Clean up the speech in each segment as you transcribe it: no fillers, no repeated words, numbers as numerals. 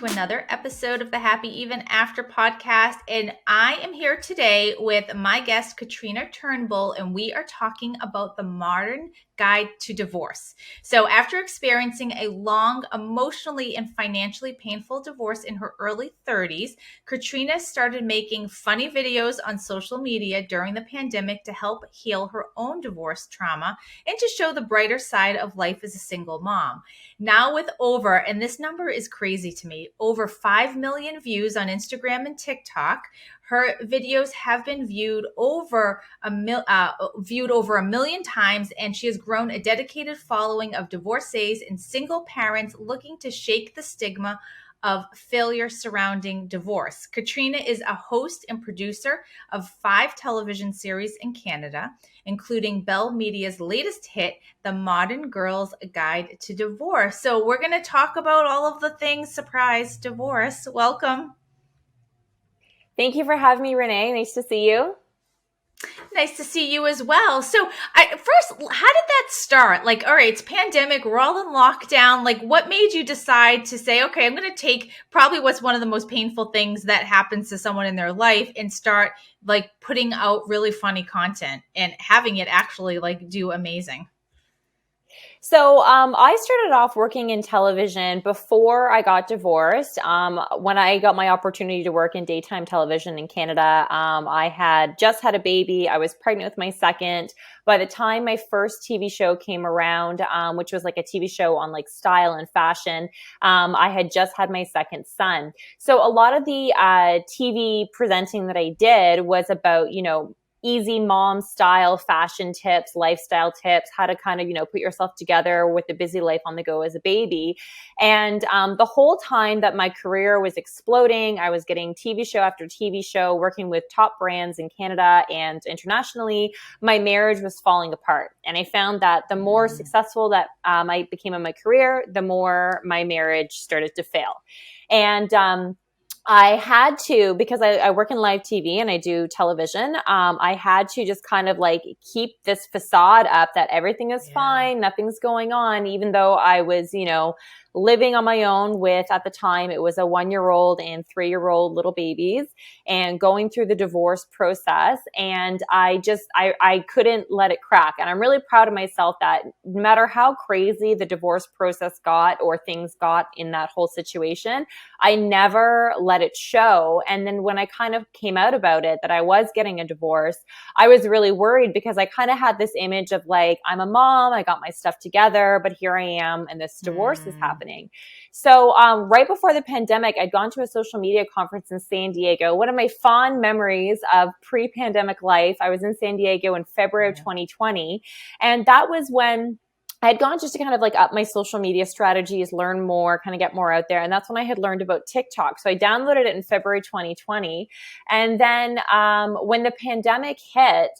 to another episode of the Happy Even After podcast. And I am here today with my guest, Katrina Turnbull, and we are talking about the modern guide to divorce. So after experiencing a long, emotionally and financially painful divorce in her early 30s, Katrina started making funny videos on social media during the pandemic to help heal her own divorce trauma and to show the brighter side of life as a single mom. Now with and this number is crazy to me, over 5 million views on Instagram and TikTok. Her videos have been viewed over a million times, and she has grown a dedicated following of divorcees and single parents looking to shake the stigma of failure surrounding divorce. Katrina is a host and producer of 5 television series in Canada, including Bell Media's latest hit, The Moden Girl's Guide to Divorce. So we're going to talk about all of the things, surprise, divorce. Welcome. Thank you for having me, Renee. Nice to see you. Nice to see you as well. So first, how did that start? Like, all right, it's pandemic. We're all in lockdown. Like, what made you decide to say, okay, I'm going to take probably what's one of the most painful things that happens to someone in their life and start like putting out really funny content and having it actually like do amazing? So I started off working in television before I got divorced. When I got my opportunity to work in daytime television in Canada, I had just had a baby. I was pregnant with my second. By the time my first TV show came around, which was like a TV show on like style and fashion, I had just had my second son. So a lot of the TV presenting that I did was about, easy mom style fashion tips, lifestyle tips, how to kind of, put yourself together with a busy life on the go as a baby. And the whole time that my career was exploding, I was getting TV show after TV show, working with top brands in Canada and internationally, my marriage was falling apart. And I found that the more successful that I became in my career, the more my marriage started to fail. And I had to, because I work in live TV and I do television, I had to just kind of like keep this facade up that everything is fine, nothing's going on, even though I was, living on my own with, at the time, it was a 1-year-old and 3-year-old little babies and going through the divorce process. And I couldn't let it crack. And I'm really proud of myself that no matter how crazy the divorce process got or things got in that whole situation, I never let it show. And then when I kind of came out about it, that I was getting a divorce, I was really worried because I kind of had this image of like, I'm a mom, I got my stuff together, but here I am and this divorce is happening. So right before the pandemic, I'd gone to a social media conference in San Diego. One of my fond memories of pre-pandemic life, I was in San Diego in February of 2020. And that was when I had gone just to kind of like up my social media strategies, learn more, kind of get more out there. And that's when I had learned about TikTok. So I downloaded it in February 2020. And then when the pandemic hit,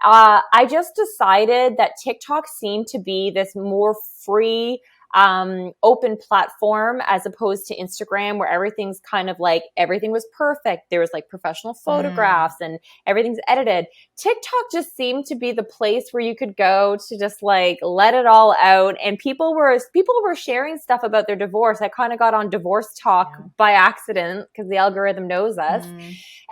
I just decided that TikTok seemed to be this more free, open platform as opposed to Instagram, where everything's kind of like everything was perfect. There was like professional photographs and everything's edited. TikTok just seemed to be the place where you could go to just like let it all out. And people were sharing stuff about their divorce. I kind of got on divorce talk by accident because the algorithm knows us.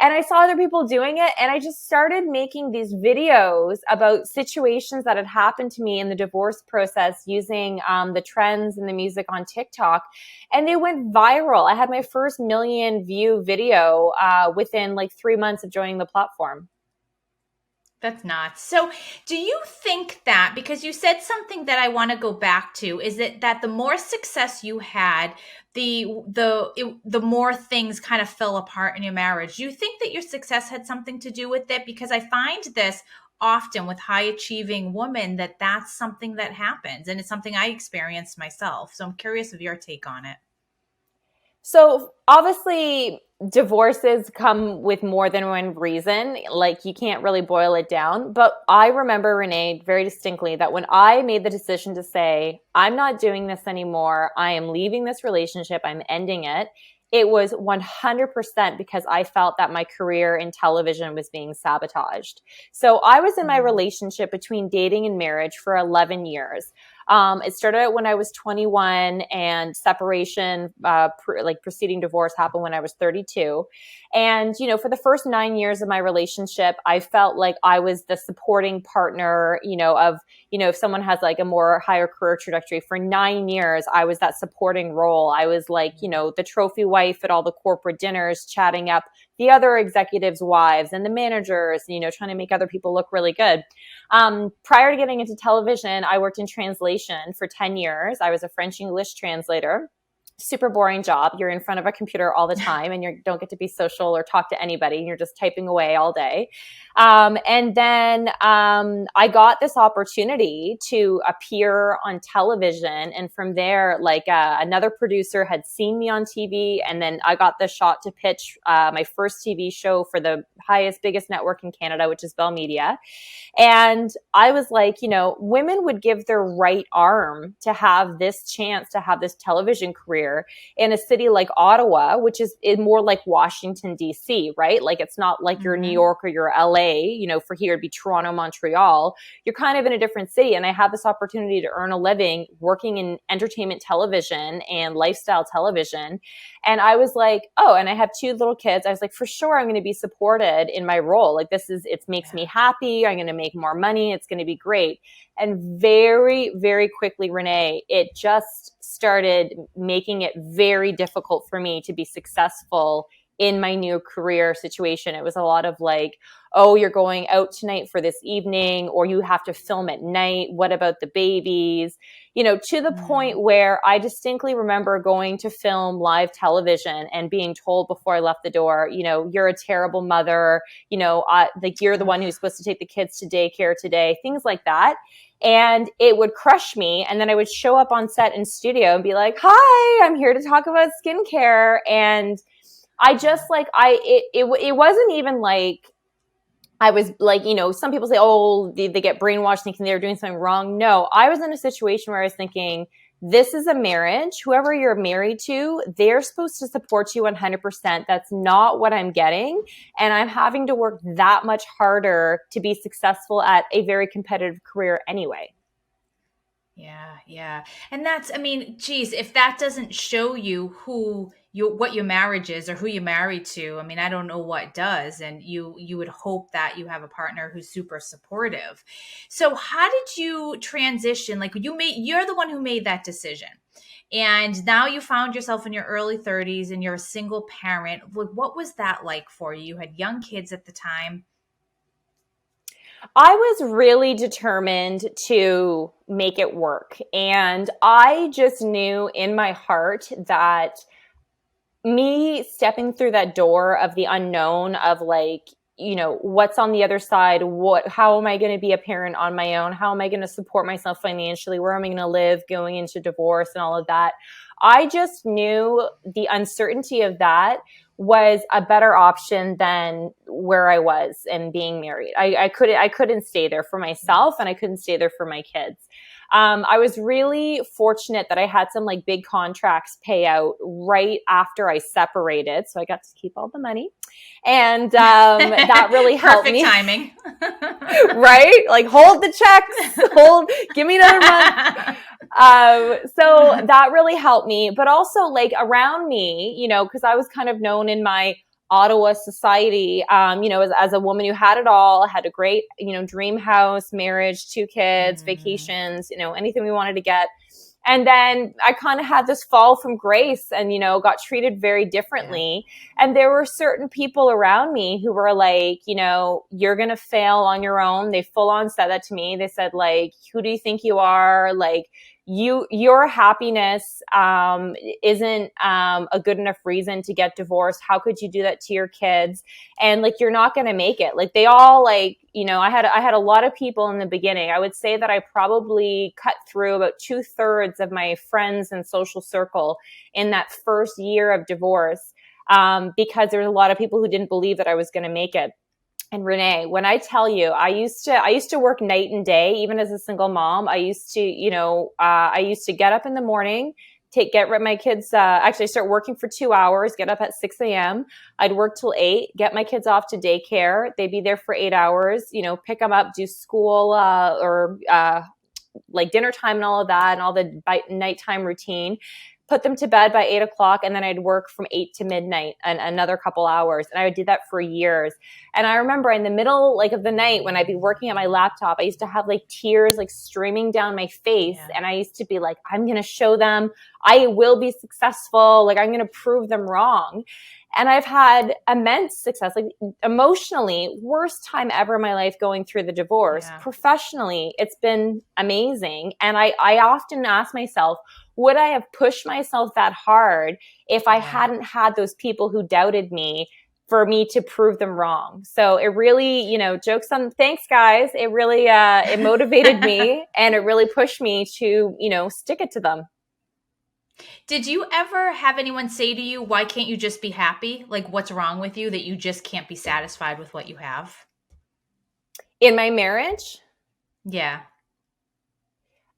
And I saw other people doing it. And I just started making these videos about situations that had happened to me in the divorce process using the trends and the music on TikTok. And they went viral. I had my first 1 million view video within like 3 months of joining the platform. That's nuts. So do you think that, because you said something that I want to go back to, is it that the more success you had, the more things kind of fell apart in your marriage? Do you think that your success had something to do with it? Because I find this often with high achieving women that that's something that happens, and it's something I experienced myself. So I'm curious of your take on it. So obviously divorces come with more than one reason. Like you can't really boil it down. But I remember, Renee, very distinctly that when I made the decision to say, I'm not doing this anymore, I am leaving this relationship, I'm ending it, it was 100% because I felt that my career in television was being sabotaged. So I was in my relationship between dating and marriage for 11 years. It started out when I was 21, and separation, preceding divorce, happened when I was 32. And, for the first 9 years of my relationship, I felt like I was the supporting partner, if someone has like a more higher career trajectory. For 9 years, I was that supporting role. I was like, the trophy wife at all the corporate dinners, chatting up the other executives' wives and the managers, trying to make other people look really good. Prior to getting into television, I worked in translation for 10 years. I was a French English translator. Super boring job. You're in front of a computer all the time, and you don't get to be social or talk to anybody. You're just typing away all day. And then I got this opportunity to appear on television. And from there, another producer had seen me on TV. And then I got the shot to pitch my first TV show for the biggest network in Canada, which is Bell Media. And I was like, women would give their right arm to have this chance to have this television career in a city like Ottawa, which is more like Washington, D.C., right? Like, it's not like you're New York or you're LA, for here it'd be Toronto, Montreal. You're kind of in a different city. And I had this opportunity to earn a living working in entertainment television and lifestyle television. And I was like, oh, and I have 2 little kids. I was like, for sure, I'm going to be supported in my role. Like, it makes me happy. I'm going to make more money. It's going to be great. And very, very quickly, Renee, it just started making it very difficult for me to be successful in my new career situation. It was a lot of like, oh, you're going out tonight for this evening, or you have to film at night. What about the babies? To the point where I distinctly remember going to film live television and being told before I left the door, you're a terrible mother. You're the one who's supposed to take the kids to daycare today, things like that. And it would crush me. And then I would show up on set in studio and be like, hi, I'm here to talk about skincare. And I just it wasn't even like, I was like, some people say, oh, they get brainwashed thinking they were doing something wrong. No, I was in a situation where I was thinking, this is a marriage. Whoever you're married to, they're supposed to support you 100%. That's not what I'm getting. And I'm having to work that much harder to be successful at a very competitive career anyway. Yeah, yeah. And geez, if that doesn't show you what your marriage is or who you're married to, I don't know what does. And you would hope that you have a partner who's super supportive. So how did you transition? Like, you're the one who made that decision. And now you found yourself in your early 30s and you're a single parent. What was that like for you? You had young kids at the time. I was really determined to make it work. And I just knew in my heart that me stepping through that door of the unknown of like, what's on the other side? How am I going to be a parent on my own? How am I going to support myself financially? Where am I going to live going into divorce and all of that? I just knew the uncertainty of that was a better option than where I was and being married. I couldn't stay there for myself, and I couldn't stay there for my kids. I was really fortunate that I had some like big contracts pay out right after I separated. So I got to keep all the money. And that really helped me. Perfect timing. Right? Like, hold the checks, give me another month. So that really helped me. But also like around me, because I was kind of known in my Ottawa society, as a woman who had it all, had a great, dream house, marriage, 2 kids, vacations, anything we wanted to get. And then I kind of had this fall from grace and, got treated very differently. Yeah. And there were certain people around me who were like, you're going to fail on your own. They full on said that to me. They said like, who do you think you are? Like, your happiness isn't a good enough reason to get divorced. How could you do that to your kids? And like, you're not going to make it. Like, they all like, I had a lot of people in the beginning. I would say that I probably cut through about 2/3 of my friends and social circle in that first year of divorce, because there was a lot of people who didn't believe that I was going to make it. And Renee, when I tell you, I used to work night and day, even as a single mom. I used to get up in the morning, get my kids, actually start working for 2 hours, get up at 6 a.m. I'd work till 8, get my kids off to daycare. They'd be there for 8 hours, pick them up, do school, or like dinner time and all of that and all the nighttime routine, put them to bed by 8 o'clock, and then I'd work from 8 to midnight and another couple hours. And I would do that for years. And I remember in the middle like of the night when I'd be working at my laptop, I used to have like tears like streaming down my face. Yeah. And I used to be like, I'm going to show them I will be successful. Like I'm going to prove them wrong. And I've had immense success, like emotionally, worst time ever in my life going through the divorce. Yeah. Professionally, it's been amazing. And I often ask myself, would I have pushed myself that hard if I hadn't had those people who doubted me for me to prove them wrong? So it really, jokes on, thanks guys. It really, it motivated me and it really pushed me to, stick it to them. Did you ever have anyone say to you, why can't you just be happy? Like, what's wrong with you that you just can't be satisfied with what you have? In my marriage? Yeah.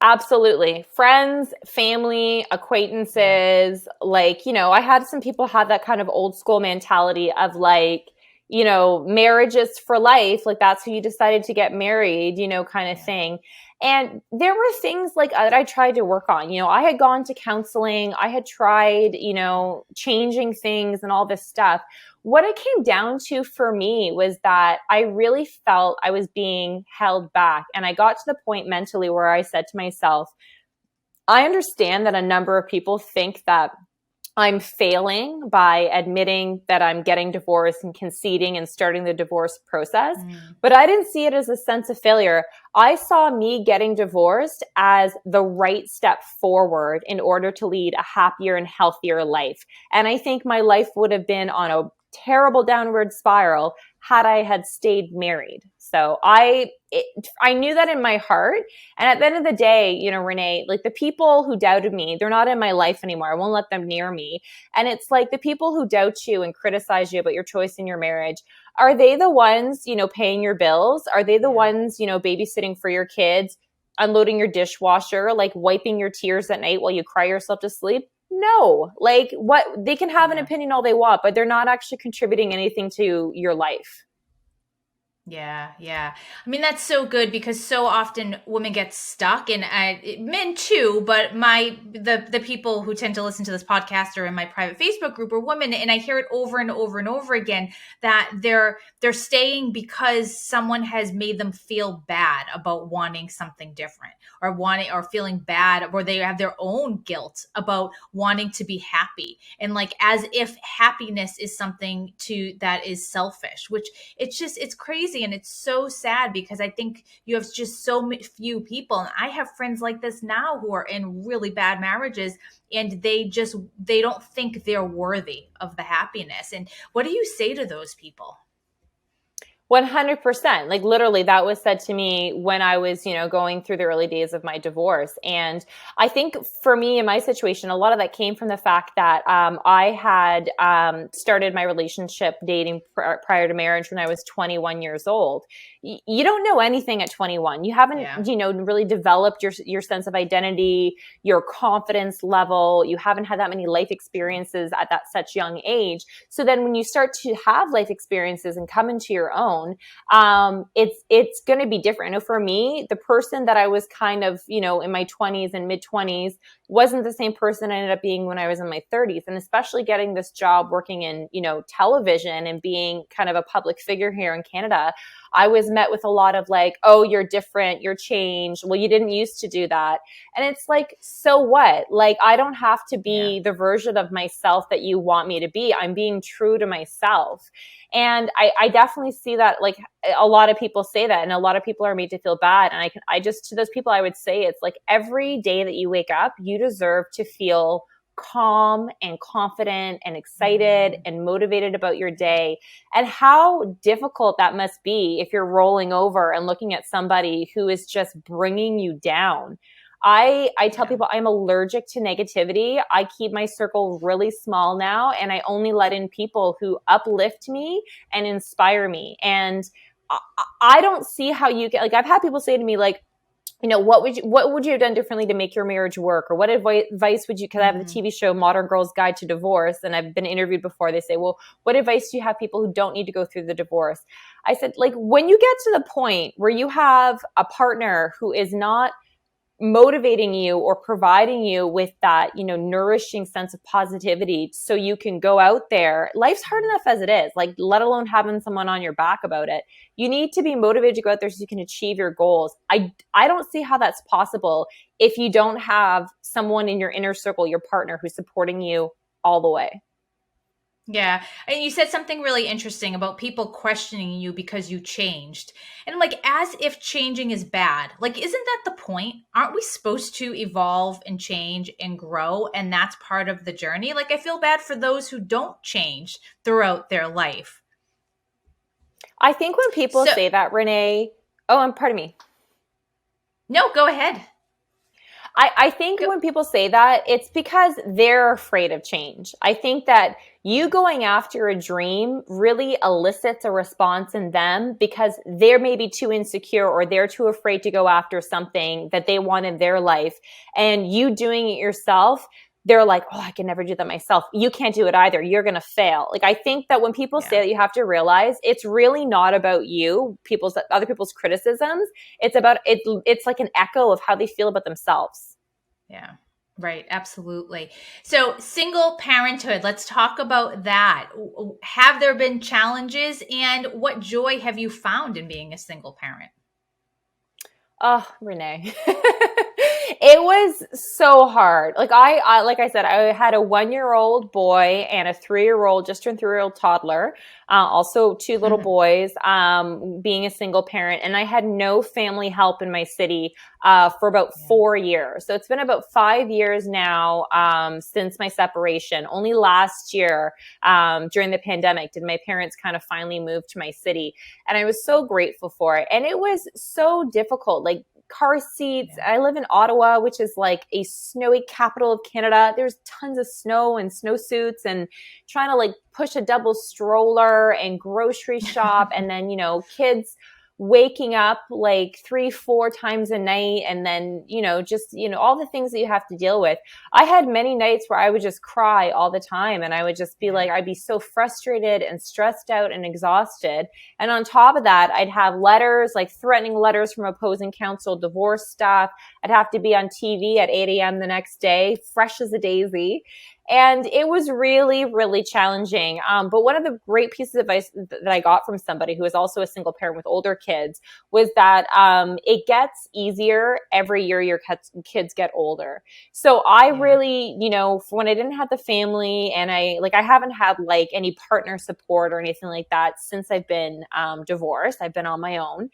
Absolutely. Friends, family, acquaintances, I had some people have that kind of old school mentality of like, marriage is for life. Like that's who you decided to get married, kind of thing. And there were things like that I tried to work on. I had gone to counseling. I had tried, changing things and all this stuff. What it came down to for me was that I really felt I was being held back. And I got to the point mentally where I said to myself, I understand that a number of people think that I'm failing by admitting that I'm getting divorced and conceding and starting the divorce process. But I didn't see it as a sense of failure. I saw me getting divorced as the right step forward in order to lead a happier and healthier life. And I think my life would have been on a terrible downward spiral had I had stayed married. So I knew that in my heart. And at the end of the day, Renee, like the people who doubted me, they're not in my life anymore. I won't let them near me. And it's like the people who doubt you and criticize you about your choice in your marriage, are they the ones, paying your bills? Are they the ones, babysitting for your kids, unloading your dishwasher, like wiping your tears at night while you cry yourself to sleep? No, like what they can have an opinion all they want, but they're not actually contributing anything to your life. Yeah. I mean, that's so good because so often women get stuck and men too, but the people who tend to listen to this podcast or in my private Facebook group are women. And I hear it over and over and over again that they're staying because someone has made them feel bad about wanting something different or feeling bad, or they have their own guilt about wanting to be happy. And like, as if happiness is something that is selfish, which it's crazy. And it's so sad because I think you have just so few people. And I have friends like this now who are in really bad marriages and they don't think they're worthy of the happiness. And what do you say to those people? 100%. Like literally that was said to me when I was, going through the early days of my divorce. And I think for me in my situation, a lot of that came from the fact that I had started my relationship dating prior to marriage when I was 21 years old. You don't know anything at 21. You haven't, really developed your sense of identity, your confidence level. You haven't had that many life experiences at that such young age. So then when you start to have life experiences and come into your own, it's going to be different. I know for me, the person that I was kind of, in my 20s and mid 20s wasn't the same person I ended up being when I was in my 30s. And especially getting this job working in, television and being kind of a public figure here in Canada, I was met with a lot of like, oh, you're different, you're changed. Well, you didn't used to do that. And it's like, so what? Like, I don't have to be the version of myself that you want me to be. I'm being true to myself. And I definitely see that, like a lot of people say that, and a lot of people are made to feel bad. And I just, to those people, I would say it's like every day that you wake up, you deserve to feel calm and confident and excited and motivated about your day. And how difficult that must be if you're rolling over and looking at somebody who is just bringing you down. I tell people I'm allergic to negativity. I keep my circle really small now, and I only let in people who uplift me and inspire me. And I don't see how you get, like, I've had people say to me, like, what would you have done differently to make your marriage work? Or what advice would you, because I have the TV show Modern Girl's Guide to Divorce, and I've been interviewed before. They say, well, what advice do you have people who don't need to go through the divorce? I said, like, when you get to the point where you have a partner who is not motivating you or providing you with that, nourishing sense of positivity so you can go out there. Life's hard enough as it is, like, let alone having someone on your back about it. You need to be motivated to go out there so you can achieve your goals. I don't see how that's possible if you don't have someone in your inner circle, your partner, who's supporting you all the way. Yeah. And you said something really interesting about people questioning you because you changed. And like, as if changing is bad. Like, isn't that the point? Aren't we supposed to evolve and change and grow? And that's part of the journey. Like, I feel bad for those who don't change throughout their life. I think when people say that, Renee, and pardon me. No, go ahead. I think when people say that, it's because they're afraid of change. I think that you going after a dream really elicits a response in them because they're maybe too insecure or they're too afraid to go after something that they want in their life. And you doing it yourself, they're like, oh, I can never do that myself. You can't do it either. You're going to fail. Like, I think that when people say that, you have to realize it's really not about you, other people's criticisms. It's about it. It's like an echo of how they feel about themselves. Yeah. Right. Absolutely. So, single parenthood, let's talk about that. Have there been challenges, and what joy have you found in being a single parent? Oh, Renee. It was so hard. Like like I said, I had a 1-year-old boy and a 3-year-old, just turned 3-year-old toddler. Also 2 little boys, being a single parent. And I had no family help in my city, for about 4 years. So it's been about 5 years now, since my separation. Only last year, during the pandemic, did my parents kind of finally move to my city. And I was so grateful for it. And it was so difficult. Like, car seats. I live in Ottawa, which is like a snowy capital of Canada. There's tons of snow and snowsuits, and trying to like push a double stroller and grocery shop. And then, kids waking up like 3-4 times a night, and then just all the things that you have to deal with. I had many nights where I would just cry all the time, and I would just be like, I'd be so frustrated and stressed out and exhausted. And on top of that, I'd have letters, like threatening letters from opposing counsel, divorce stuff. I'd have to be on TV at 8 a.m. the next day, fresh as a daisy. And it was really, really challenging. But one of the great pieces of advice that I got from somebody who is also a single parent with older kids was that it gets easier every year your kids get older. So I really, when I didn't have the family, and I haven't had like any partner support or anything like that since I've been divorced. I've been on my own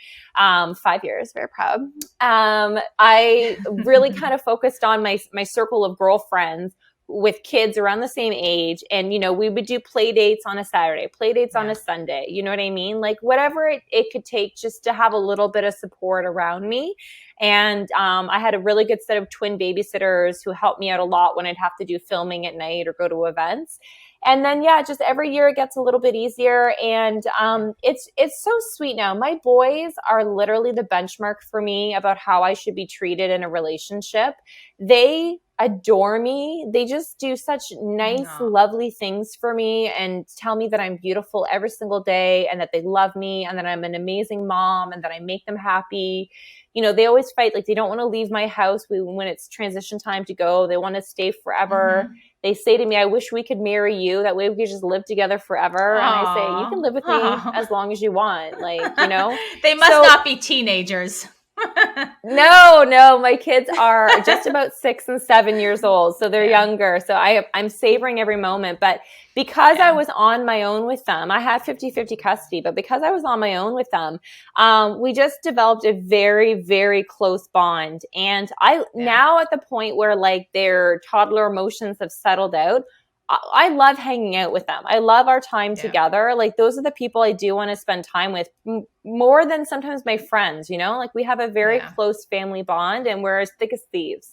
5 years, very proud. I really kind of focused on my circle of girlfriends with kids around the same age. And, we would do play dates on a Saturday, play dates on a Sunday. You know what I mean? Like, whatever it could take just to have a little bit of support around me. And I had a really good set of twin babysitters who helped me out a lot when I'd have to do filming at night or go to events. And then, just every year it gets a little bit easier. And it's so sweet now. My boys are literally the benchmark for me about how I should be treated in a relationship. They adore me. They just do such nice, lovely things for me and tell me that I'm beautiful every single day, and that they love me, and that I'm an amazing mom, and that I make them happy. They always fight. Like, they don't want to leave my house when it's transition time to go. They want to stay forever. They say to me, I wish we could marry you. That way we could just live together forever. And I say, you can live with me as long as you want. Like, They must not be teenagers. No, my kids are just about 6 and 7 years old. So they're younger. So I'm savoring every moment. But because I was on my own with them, I had 50-50 custody, but because I was on my own with them, we just developed a very, very close bond. And now at the point where like their toddler emotions have settled out, I love hanging out with them. I love our time together. Like, those are the people I do want to spend time with more than sometimes my friends, like we have a very close family bond, and we're as thick as thieves.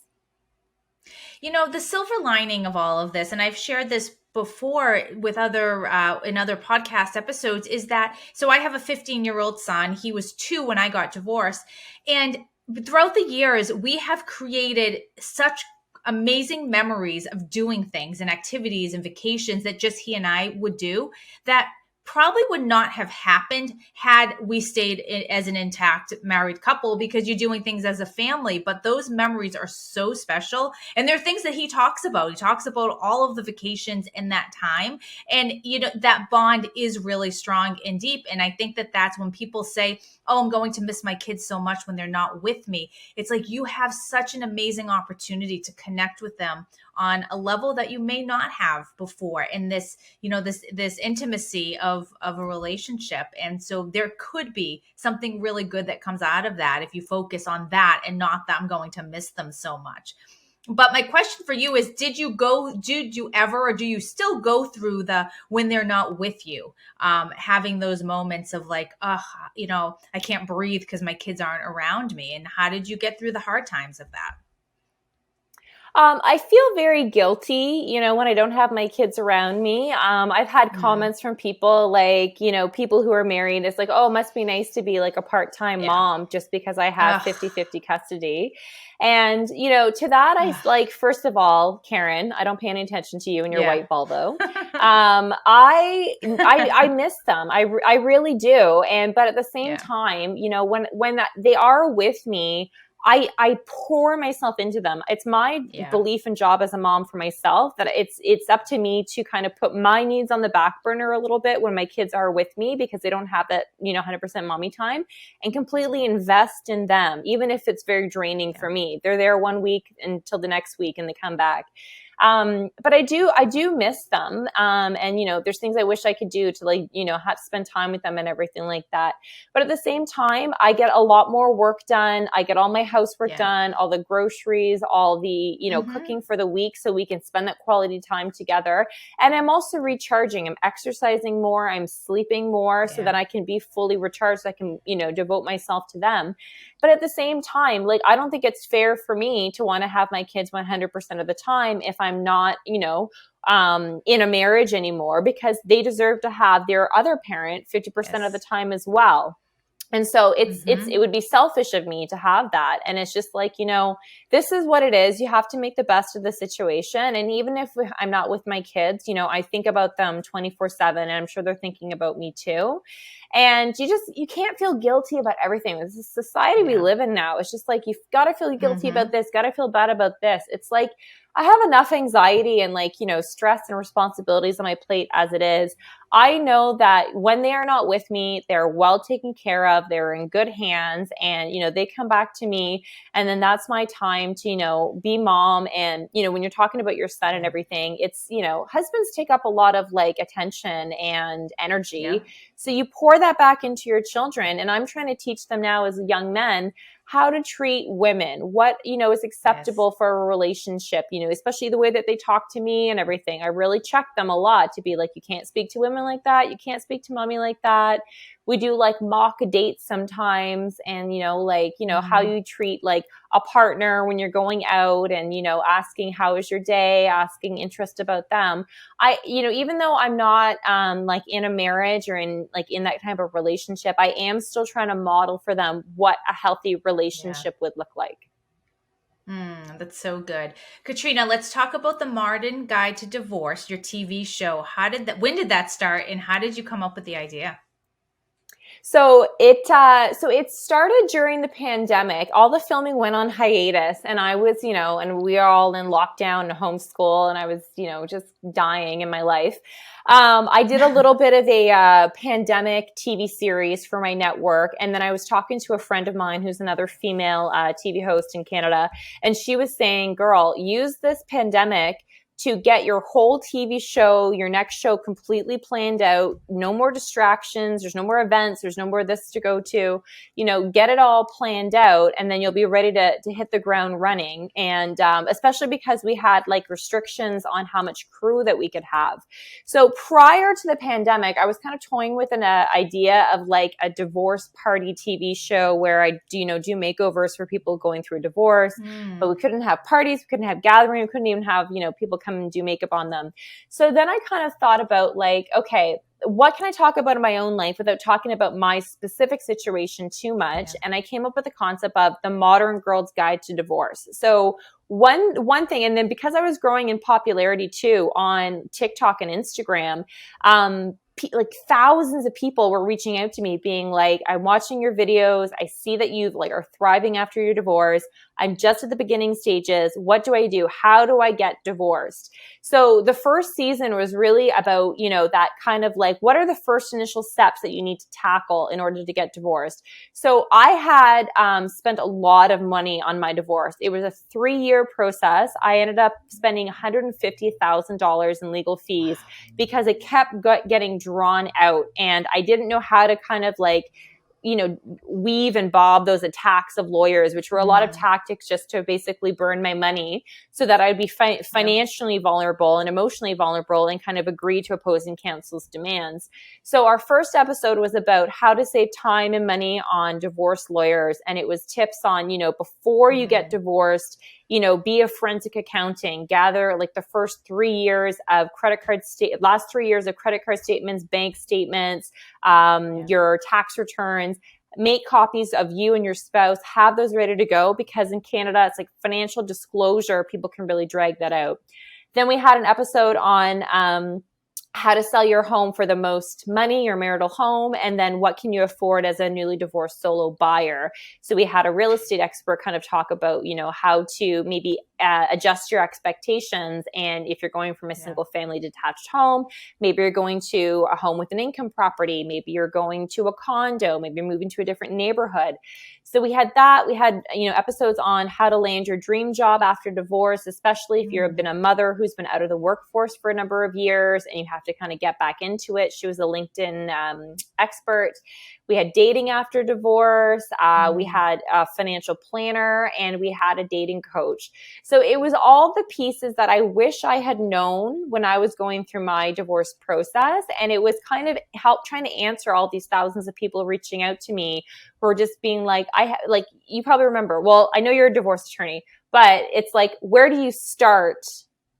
The silver lining of all of this, and I've shared this before with in other podcast episodes, is that, so I have a 15-year-old son. He was 2 when I got divorced. And throughout the years, we have created such amazing memories of doing things and activities and vacations that just he and I would do, that probably would not have happened had we stayed as an intact married couple, because you're doing things as a family. But those memories are so special. And there are things that he talks about. He talks about all of the vacations in that time. And, that bond is really strong and deep. And I think that that's when people say, oh, I'm going to miss my kids so much when they're not with me. It's like you have such an amazing opportunity to connect with them on a level that you may not have before in this, this intimacy of a relationship. And so there could be something really good that comes out of that if you focus on that and not that I'm going to miss them so much. But my question for you is, did you ever, or do you still go through the, when they're not with you, having those moments of like, I can't breathe because my kids aren't around me? And how did you get through the hard times of that? I feel very guilty, when I don't have my kids around me. I've had comments from people like, people who are married. It's like, oh, it must be nice to be like a part-time mom just because I have 50-50 custody. And, to that, I like, first of all, Karen, I don't pay any attention to you and your white Volvo. I miss them. I really do. But at the same time, when they are with me, I pour myself into them. It's my belief and job as a mom for myself that it's up to me to kind of put my needs on the back burner a little bit when my kids are with me, because they don't have that, 100% mommy time, and completely invest in them, even if it's very draining for me. They're there 1 week until the next week and they come back. But I do miss them. And, there's things I wish I could do to have to spend time with them and everything like that. But at the same time, I get a lot more work done. I get all my housework done, all the groceries, all the, cooking for the week, so we can spend that quality time together. And I'm also recharging. I'm exercising more. I'm sleeping more so that I can be fully recharged. So I can, devote myself to them. But at the same time, I don't think it's fair for me to want to have my kids 100% of the time if I'm not, in a marriage anymore, because they deserve to have their other parent 50% of the time as well. And so it would be selfish of me to have that. And it's just like, this is what it is. You have to make the best of the situation. And even if I'm not with my kids, I think about them 24/7, and I'm sure they're thinking about me too. And you can't feel guilty about everything. This is the society we live in now. It's just like, you've got to feel guilty about this, got to feel bad about this. It's like, I have enough anxiety and stress and responsibilities on my plate as it is. I know that when they are not with me, they're well taken care of. They're in good hands, and, they come back to me, and then that's my time to, be mom. And, when you're talking about your son and everything, it's, husbands take up a lot of attention and energy. Yeah. So you pour that back into your children. And I'm trying to teach them now as young men how to treat women, what, is acceptable for a relationship, especially the way that they talk to me and everything. I really check them a lot to be like, you can't speak to women like that. You can't speak to mommy like that. We do mock dates sometimes, and, how you treat a partner when you're going out, and, asking how is your day, asking interest about them. Even though I'm not in a marriage or in that type of relationship, I am still trying to model for them what a healthy relationship would look like. That's so good. Katrina, let's talk about the Moden Guide to Divorce, your TV show. When did that start, and how did you come up with the idea? So it started during the pandemic. All the filming went on hiatus, and I was, and we are all in lockdown and homeschool, and I was, just dying in my life. I did a little bit of a pandemic TV series for my network, and then I was talking to a friend of mine who's another female TV host in Canada, and she was saying, girl, use this pandemic to get your whole TV show, your next show completely planned out. No more distractions. There's no more events. There's no more this to go to, get it all planned out, and then you'll be ready to hit the ground running. And especially because we had restrictions on how much crew that we could have. So prior to the pandemic, I was kind of toying with an idea of a divorce party TV show where I do makeovers for people going through a divorce, but we couldn't have parties, we couldn't have gathering, we couldn't even have, people come and do makeup on them. So then I kind of thought about okay, what can I talk about in my own life without talking about my specific situation too much? Yeah. And I came up with the concept of the Modern Girl's Guide to Divorce. So one thing, and then because I was growing in popularity too on TikTok and Instagram, like thousands of people were reaching out to me being like, I'm watching your videos. I see that you like are thriving after your divorce. I'm just at the beginning stages. What do I do? How do I get divorced? So the first season was really about, that kind of like, what are the first initial steps that you need to tackle in order to get divorced? So I had spent a lot of money on my divorce. It was a 3-year process. I ended up spending $150,000 in legal fees because it kept getting drawn out, and I didn't know how to kind of like, weave and bob those attacks of lawyers, which were a lot of tactics just to basically burn my money so that I'd be financially vulnerable and emotionally vulnerable and kind of agree to opposing counsel's demands. So our first episode was about how to save time and money on divorce lawyers. And it was tips on, before you get divorced, be a forensic accounting, gather like the first 3 years of last 3 years of credit card statements, bank statements, your tax returns, make copies of you and your spouse, have those ready to go, because in Canada, it's like financial disclosure. People can really drag that out. Then we had an episode on, how to sell your home for the most money, your marital home, and then what can you afford as a newly divorced solo buyer. So we had a real estate expert kind of talk about, how to maybe adjust your expectations. And if you're going from a single family detached home, maybe you're going to a home with an income property, maybe you're going to a condo, maybe you're moving to a different neighborhood. So we had that. We had, episodes on how to land your dream job after divorce, especially if you've been a mother who's been out of the workforce for a number of years and you have to kind of get back into it. She was a LinkedIn expert. We had dating after divorce. We had a financial planner, and we had a dating coach. So it was all the pieces that I wish I had known when I was going through my divorce process. And it was kind of trying to answer all these thousands of people reaching out to me who are just being like, you probably remember, well, I know you're a divorce attorney, but it's like, where do you start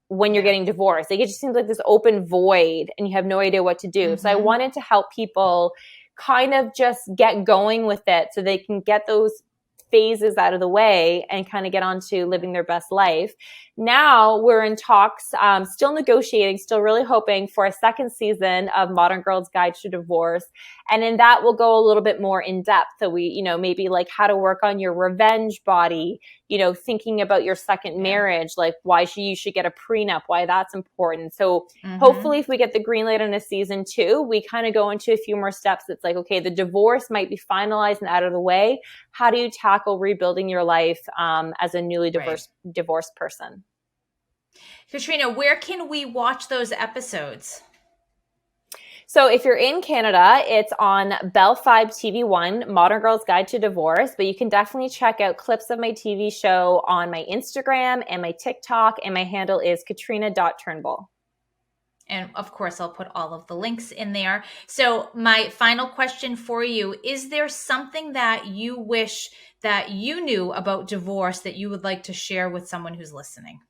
when you're getting divorced? Like, it just seems like this open void and you have no idea what to do. So I wanted to help people kind of just get going with it so they can get those phases out of the way and kind of get on to living their best life. Now we're in talks, still negotiating, still really hoping for a second season of Modern Girls Guide to Divorce. And in that, we'll go a little bit more in depth. So we, maybe like how to work on your revenge body, thinking about your second marriage, like why you should get a prenup, why that's important. So hopefully if we get the green light on a season 2, we kind of go into a few more steps. It's like, okay, the divorce might be finalized and out of the way. How do you tackle rebuilding your life as a newly divorced person? Katrina, where can we watch those episodes? So if you're in Canada, it's on Bell 5 TV1, Modern Girls Guide to Divorce, but you can definitely check out clips of my TV show on my Instagram and my TikTok, and my handle is Katrina.Turnbull. And of course, I'll put all of the links in there. So my final question for you, is there something that you wish that you knew about divorce that you would like to share with someone who's listening?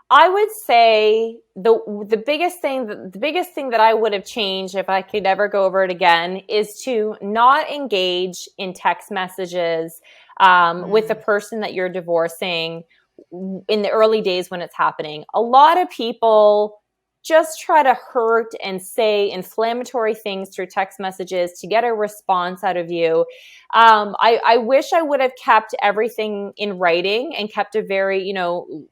I would say the biggest thing that I would have changed if I could ever go over it again is to not engage in text messages with the person that you're divorcing in the early days when it's happening. A lot of people just try to hurt and say inflammatory things through text messages to get a response out of you. I wish I would have kept everything in writing and kept a very,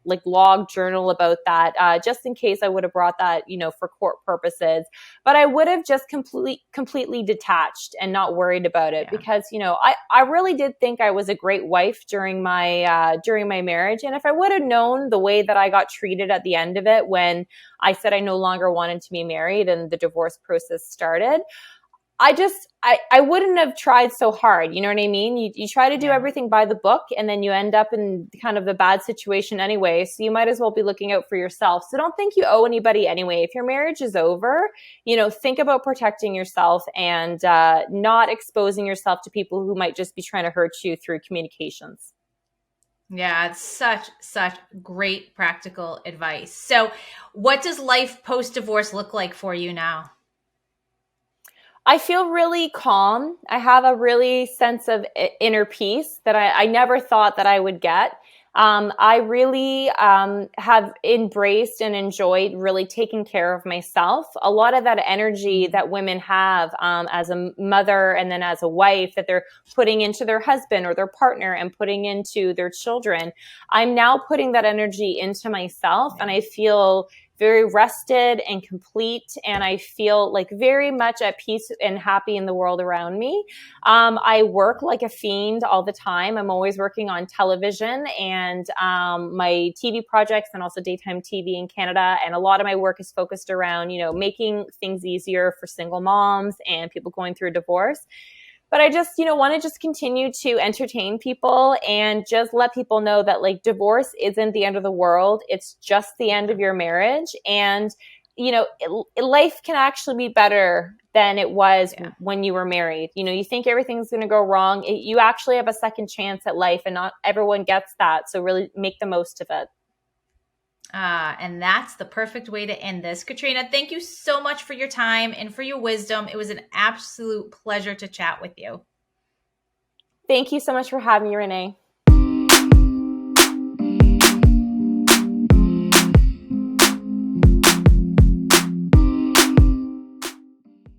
like log journal about that, just in case I would have brought that, for court purposes. But I would have just completely detached and not worried about it because, I really did think I was a great wife during my marriage. And if I would have known the way that I got treated at the end of it when I said I no longer wanted to be married and the divorce process started, I wouldn't have tried so hard. You know what I mean? You try to do everything by the book and then you end up in kind of the bad situation anyway. So you might as well be looking out for yourself. So don't think you owe anybody anyway. If your marriage is over, think about protecting yourself and not exposing yourself to people who might just be trying to hurt you through communications. Yeah, it's such great practical advice. So what does life post-divorce look like for you now? I feel really calm. I have a really sense of inner peace that I never thought that I would get. I really have embraced and enjoyed really taking care of myself. A lot of that energy that women have as a mother and then as a wife that they're putting into their husband or their partner and putting into their children, I'm now putting that energy into myself, and I feel very rested and complete, and I feel like very much at peace and happy in the world around me. I work like a fiend all the time. I'm always working on television and my TV projects and also daytime TV in Canada. And a lot of my work is focused around, making things easier for single moms and people going through a divorce. But I just, want to just continue to entertain people and just let people know that like divorce isn't the end of the world. It's just the end of your marriage. And, life can actually be better than it was when you were married. You think everything's going to go wrong. You actually have a second chance at life, and not everyone gets that. So really make the most of it. And that's the perfect way to end this. Katrina, thank you so much for your time and for your wisdom. It was an absolute pleasure to chat with you. Thank you so much for having me, Renee.